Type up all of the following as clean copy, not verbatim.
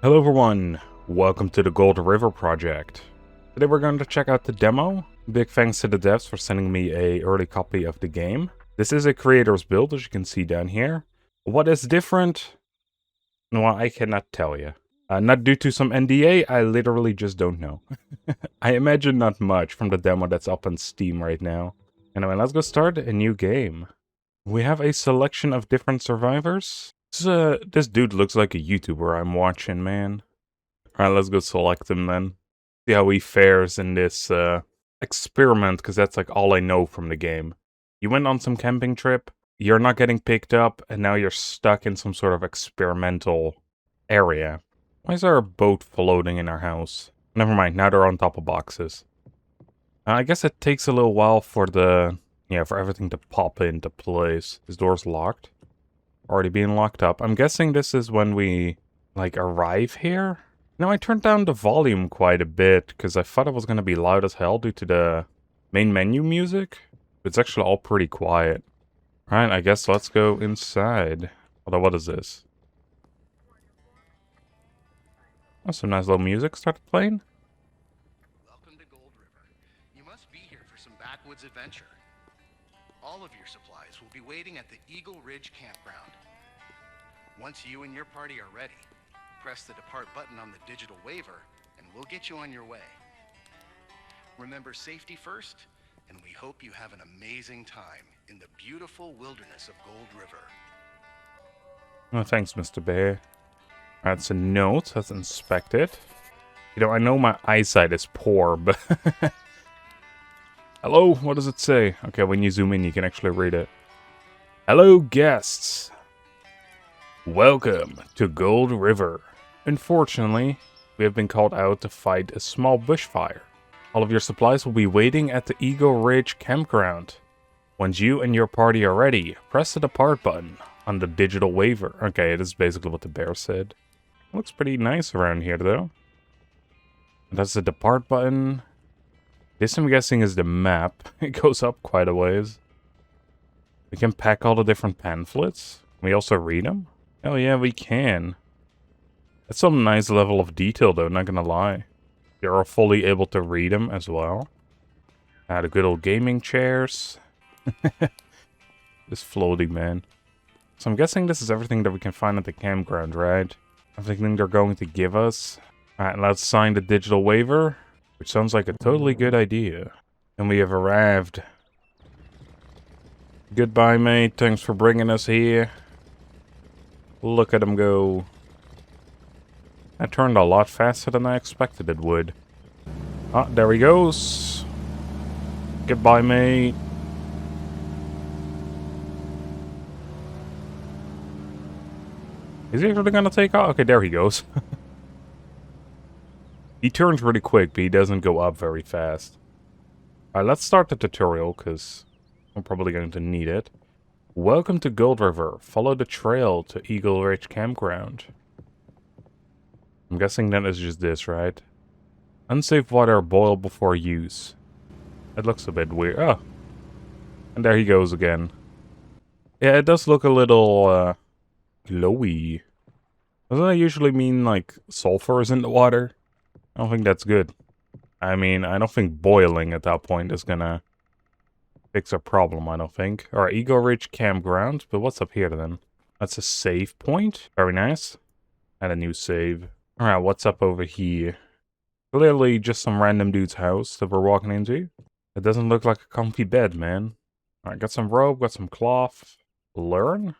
Hello everyone, welcome to the Gold River project. Today we're going to check out the demo. Big thanks to the devs for sending me an early copy of the game. This is a creator's build, as you can see down here. What is different? Well, I cannot tell you. Not due to some NDA, I literally just don't know. I imagine not much from the demo that's up on Steam right now. Anyway, let's go start a new game. We have a selection of different survivors. This dude looks like a YouTuber I'm watching, man. Alright, let's go select him then. See how he fares in this experiment, because that's like all I know from the game. You went on some camping trip, you're not getting picked up, and now you're stuck in some sort of experimental area. Why is there a boat floating in our house? Never mind, now they're on top of boxes. I guess it takes a little while for for everything to pop into place. This door's locked. Already being locked up. I'm guessing this is when we, arrive here? Now, I turned down the volume quite a bit, because I thought it was going to be loud as hell due to the main menu music. It's actually all pretty quiet. Alright, I guess let's go inside. Although, what is this? Oh, some nice little music started playing. Welcome to Gold River. You must be here for some backwoods adventure. All of your supplies will be waiting at the Eagle Ridge campground. Once you and your party are ready, press the depart button on the digital waiver and we'll get you on your way. Remember safety first, and we hope you have an amazing time in the beautiful wilderness of Gold River. Oh, thanks, Mr. Bear. That's a note. Let's inspect it. You know, I know my eyesight is poor, but... Hello? What does it say? Okay, when you zoom in, you can actually read it. Hello, guests. Welcome to Gold River. Unfortunately, we have been called out to fight a small bushfire. All of your supplies will be waiting at the Eagle Ridge campground. Once you and your party are ready, press the depart button on the digital waiver. Okay, this is basically what the bear said. Looks pretty nice around here, though. That's the depart button. This, I'm guessing, is the map. It goes up quite a ways. We can pack all the different pamphlets. Can we also read them? Oh yeah, we can. That's some nice level of detail, though, not gonna lie. You're fully able to read them as well. The good old gaming chairs. This floaty man. So I'm guessing this is everything that we can find at the campground, right? Everything they're going to give us. Alright, let's sign the digital waiver. Which sounds like a totally good idea. And we have arrived. Goodbye, mate. Thanks for bringing us here. Look at him go. That turned a lot faster than I expected it would. Ah, there he goes. Goodbye, mate. Is he actually gonna take off? Okay, there he goes. He turns really quick, but he doesn't go up very fast. Alright, let's start the tutorial, because I'm probably going to need it. Welcome to Gold River. Follow the trail to Eagle Ridge Campground. I'm guessing that is just this, right? Unsafe water, boil before use. It looks a bit weird. Oh. And there he goes again. Yeah, it does look a little, glowy. Doesn't that usually mean, like, sulfur is in the water? I don't think that's good. I mean, I don't think boiling at that point is gonna fix a problem, I don't think. Alright, Eagle Ridge Campground. But what's up here, then? That's a save point. Very nice. And a new save. Alright, what's up over here? Clearly just some random dude's house that we're walking into. It doesn't look like a comfy bed, man. Alright, got some rope, got some cloth. Learn?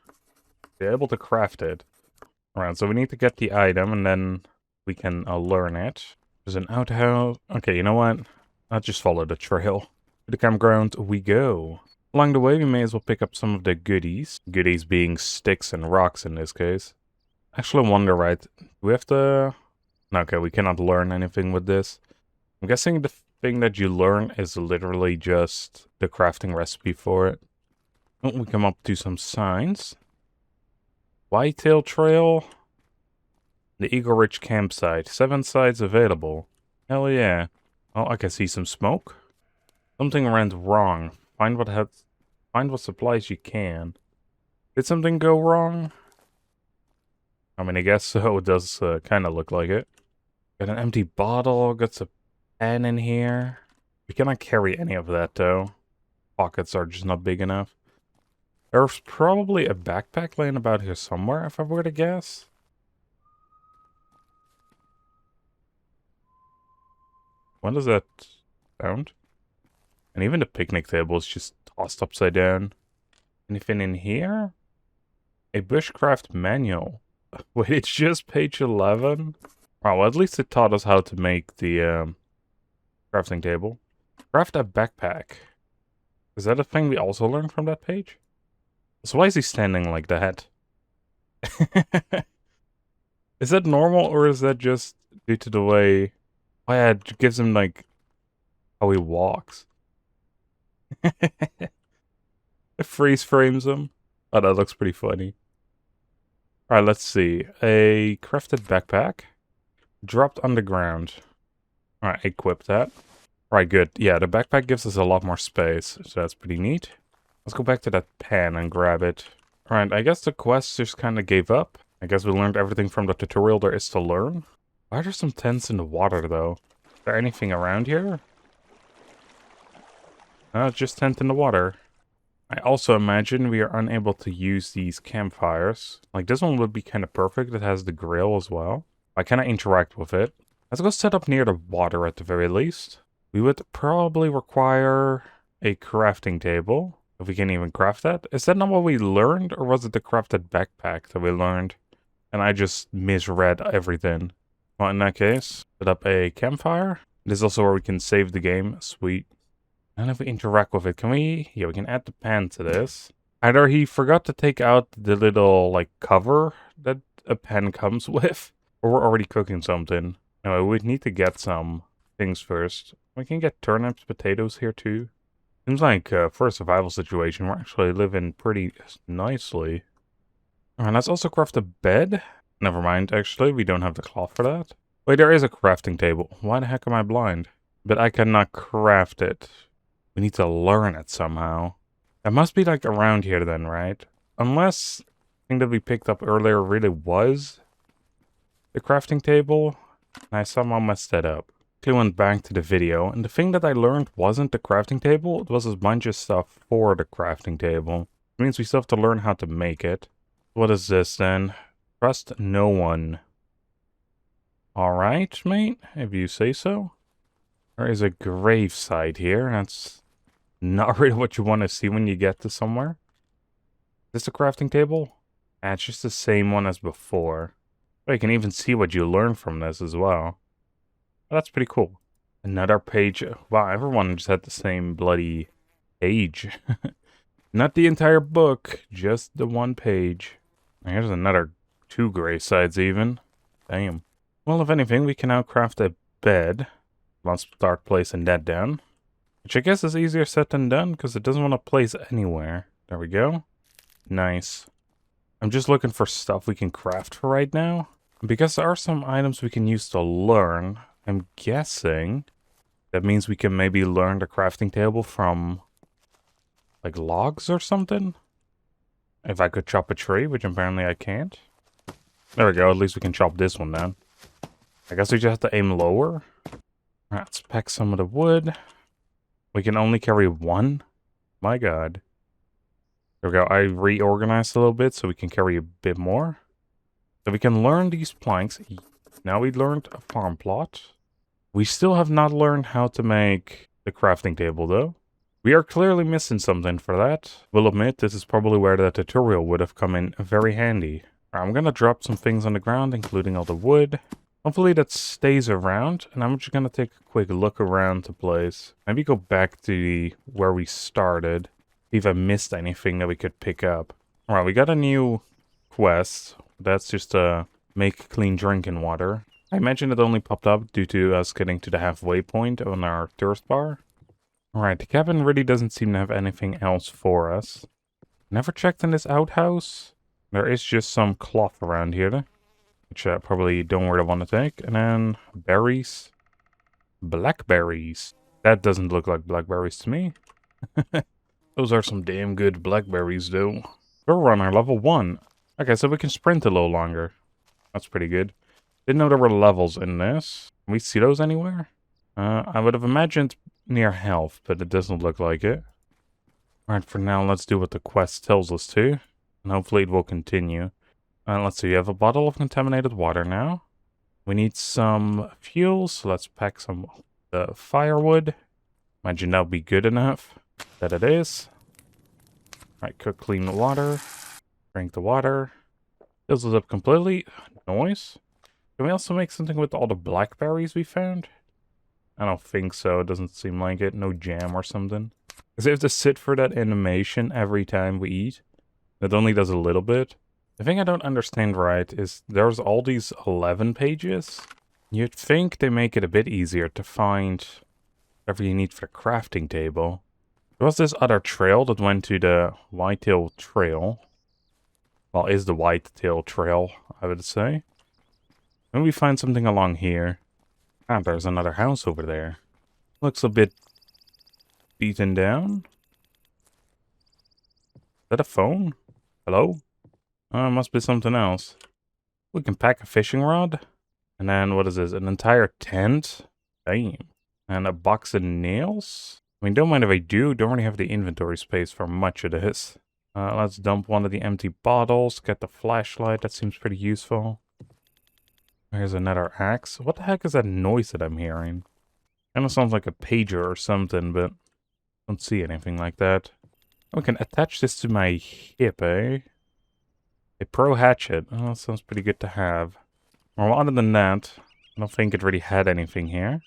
Be able to craft it. Alright, so we need to get the item, and then we can learn it. There's an outhouse. Okay, you know what? I'll just follow the trail. To the campground we go. Along the way, we may as well pick up some of the goodies. Goodies being sticks and rocks in this case. Actually, I wonder, right? Do we have to... No, okay, we cannot learn anything with this. I'm guessing the thing that you learn is literally just the crafting recipe for it. Oh, we come up to some signs. Whitetail Trail. The Eagle Ridge campsite. 7 sites available. Hell yeah. Oh, I can see some smoke. Something went wrong. Find what supplies you can. Did something go wrong? I mean, I guess so. It does kind of look like it. Got an empty bottle. Got some pen in here. We cannot carry any of that, though. Pockets are just not big enough. There's probably a backpack laying about here somewhere, if I were to guess. What is that sound? And even the picnic table is just tossed upside down. Anything in here? A bushcraft manual. Wait, it's just page 11? Oh, well, at least it taught us how to make the crafting table. Craft a backpack. Is that a thing we also learned from that page? So why is he standing like that? Is that normal, or is that just due to the way... Oh yeah, it gives him, like, how he walks. It freeze frames him. Oh, that looks pretty funny. Alright, let's see. A crafted backpack. Dropped on the ground. Alright, equip that. Alright, good. Yeah, the backpack gives us a lot more space, so that's pretty neat. Let's go back to that pen and grab it. Alright, I guess the quest just kind of gave up. I guess we learned everything from the tutorial there is to learn. Why are there some tents in the water, though? Is there anything around here? No, it's just tent in the water. I also imagine we are unable to use these campfires. Like, this one would be kind of perfect. It has the grill as well. I cannot interact with it. Let's go set up near the water at the very least. We would probably require a crafting table. If we can even craft that. Is that not what we learned? Or was it the crafted backpack that we learned? And I just misread everything. Well, in that case, set up a campfire. This is also where we can save the game. Sweet. And if we interact with it, can we... Yeah, we can add the pan to this. Either he forgot to take out the little, like, cover that a pan comes with. Or we're already cooking something. Anyway, we need to get some things first. We can get turnips, potatoes here too. Seems like for a survival situation, we're actually living pretty nicely. Alright, let's also craft a bed. Never mind, actually, we don't have the cloth for that. Wait, there is a crafting table. Why the heck am I blind? But I cannot craft it. We need to learn it somehow. It must be like around here then, right? Unless the thing that we picked up earlier really was the crafting table. And I somehow messed that up. I went back to the video, and the thing that I learned wasn't the crafting table, it was a bunch of stuff for the crafting table. It means we still have to learn how to make it. What is this then? Trust no one. Alright, mate, if you say so. There is a gravesite here, that's not really what you want to see when you get to somewhere. Is this a crafting table? Ah, it's just the same one as before. Oh, you can even see what you learned from this as well. Oh, that's pretty cool. Another page. Wow, everyone just had the same bloody page. Not the entire book, just the one page. Here's another 2 gray sides even. Damn. Well, if anything, we can now craft a bed. Let's start placing that down. Which I guess is easier said than done, because it doesn't want to place anywhere. There we go. Nice. I'm just looking for stuff we can craft for right now. Because there are some items we can use to learn, I'm guessing that means we can maybe learn the crafting table from, like, logs or something? If I could chop a tree, which apparently I can't. There we go, at least we can chop this one down. I guess we just have to aim lower. Alright, let's pack some of the wood. We can only carry 1? My god. There we go, I reorganized a little bit so we can carry a bit more. So we can learn these planks. Now we learned a farm plot. We still have not learned how to make the crafting table, though. We are clearly missing something for that. We'll admit, this is probably where the tutorial would have come in very handy. I'm gonna drop some things on the ground, including all the wood. Hopefully that stays around, and I'm just gonna take a quick look around the place. Maybe go back to where we started. See if I missed anything that we could pick up. Alright, we got a new quest. That's just make clean drinking water. I imagine it only popped up due to us getting to the halfway point on our thirst bar. Alright, the cabin really doesn't seem to have anything else for us. Never checked in this outhouse. There is just some cloth around here, which I probably don't really want to take. And then berries. Blackberries. That doesn't look like blackberries to me. Those are some damn good blackberries, though. We're on our level 1. Okay, so we can sprint a little longer. That's pretty good. Didn't know there were levels in this. Can we see those anywhere? I would have imagined near health, but it doesn't look like it. Alright, for now, let's do what the quest tells us to. And hopefully it will continue. Let's see, you have a bottle of contaminated water now. We need some fuel, so let's pack some firewood. Imagine that'll be good enough. That it is. Alright, cook clean water. Drink the water. Fills it up completely. Noise. Can we also make something with all the blackberries we found? I don't think so. It doesn't seem like it. No jam or something. Because we have to sit for that animation every time we eat. It only does a little bit. The thing I don't understand right is there's all these 11 pages. You'd think they make it a bit easier to find whatever you need for the crafting table. There was this other trail that went to the Whitetail Trail. Well, is the Whitetail Trail, I would say. Maybe we find something along here. Ah, there's another house over there. Looks a bit beaten down. Is that a phone? Hello? Must be something else. We can pack a fishing rod. And then, what is this? An entire tent? Damn. And a box of nails? I mean, don't mind if I do. Don't really have the inventory space for much of this. Let's dump one of the empty bottles. Get the flashlight. That seems pretty useful. Here's another axe. What the heck is that noise that I'm hearing? Kind of sounds like a pager or something, but don't see anything like that. We can attach this to my hip, eh? A pro hatchet. Oh, that sounds pretty good to have. Well, other than that, I don't think it really had anything here.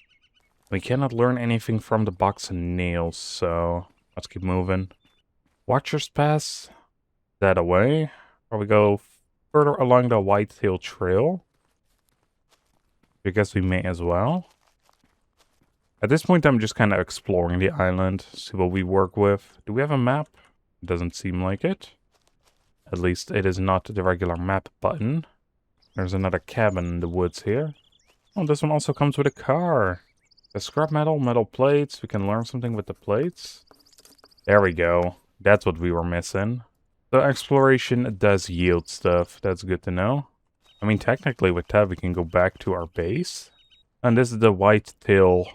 We cannot learn anything from the box of nails, so let's keep moving. Watcher's Pass. That away. Or we go further along the Whitetail Trail. I guess we may as well. At this point, I'm just kind of exploring the island, see what we work with. Do we have a map? Doesn't seem like it. At least it is not the regular map button. There's another cabin in the woods here. Oh, this one also comes with a car. The scrap metal, metal plates. We can learn something with the plates. There we go. That's what we were missing. So exploration does yield stuff. That's good to know. I mean, technically with that, we can go back to our base. And this is the Whitetail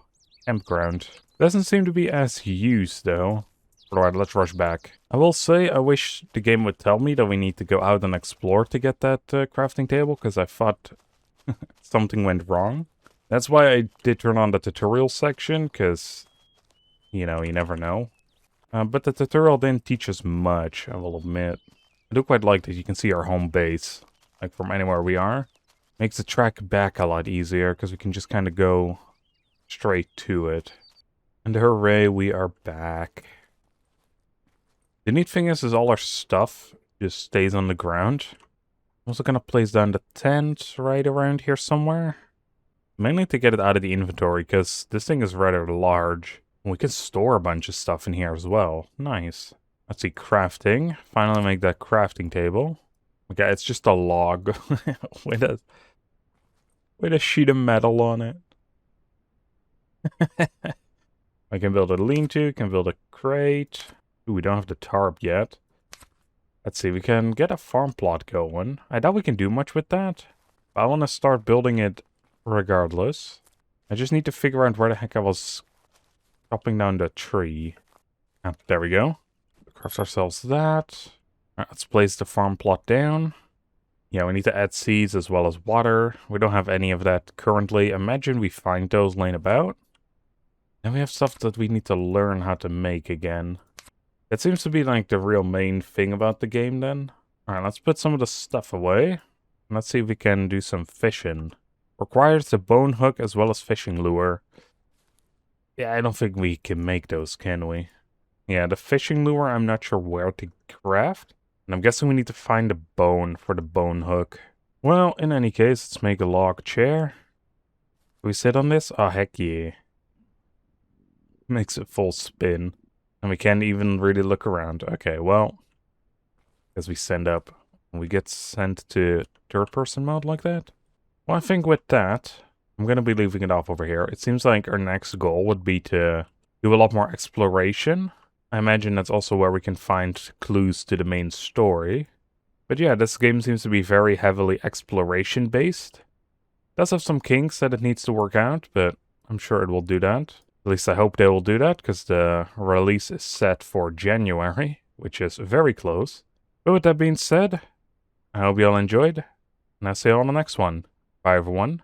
Campground. Doesn't seem to be as used, though. Alright, let's rush back. I will say, I wish the game would tell me that we need to go out and explore to get that crafting table, because I thought something went wrong. That's why I did turn on the tutorial section, because, you know, you never know. But the tutorial didn't teach us much, I will admit. I do quite like that you can see our home base, like from anywhere we are. Makes the track back a lot easier, because we can just kind of go straight to it. And hooray, we are back. The neat thing is all our stuff just stays on the ground. I'm also gonna place down the tent right around here somewhere. Mainly to get it out of the inventory, because this thing is rather large. We can store a bunch of stuff in here as well. Nice. Let's see, crafting. Finally make that crafting table. Okay, it's just a log with a sheet of metal on it. I can build a lean-to, can build a crate. Ooh, we don't have the tarp yet. Let's see, we can get a farm plot going. I doubt we can do much with that. But I want to start building it regardless. I just need to figure out where the heck I was chopping down the tree. Ah, there we go. Craft ourselves that. Alright, let's place the farm plot down. Yeah, we need to add seeds as well as water. We don't have any of that currently. Imagine we find those laying about. And we have stuff that we need to learn how to make again. That seems to be like the real main thing about the game then. Alright, let's put some of the stuff away. Let's see if we can do some fishing. Requires the bone hook as well as fishing lure. Yeah, I don't think we can make those, can we? Yeah, the fishing lure, I'm not sure where to craft. And I'm guessing we need to find a bone for the bone hook. Well, in any case, let's make a log chair. Can we sit on this? Oh, heck yeah. Makes it full spin. And we can't even really look around. Okay, well, as we send up, we get sent to third-person mode like that. Well, I think with that, I'm going to be leaving it off over here. It seems like our next goal would be to do a lot more exploration. I imagine that's also where we can find clues to the main story. But yeah, this game seems to be very heavily exploration based. Does have some kinks that it needs to work out, but I'm sure it will do that. At least I hope they will do that, because the release is set for January, which is very close. But with that being said, I hope you all enjoyed, and I'll see you all on the next one. Bye everyone.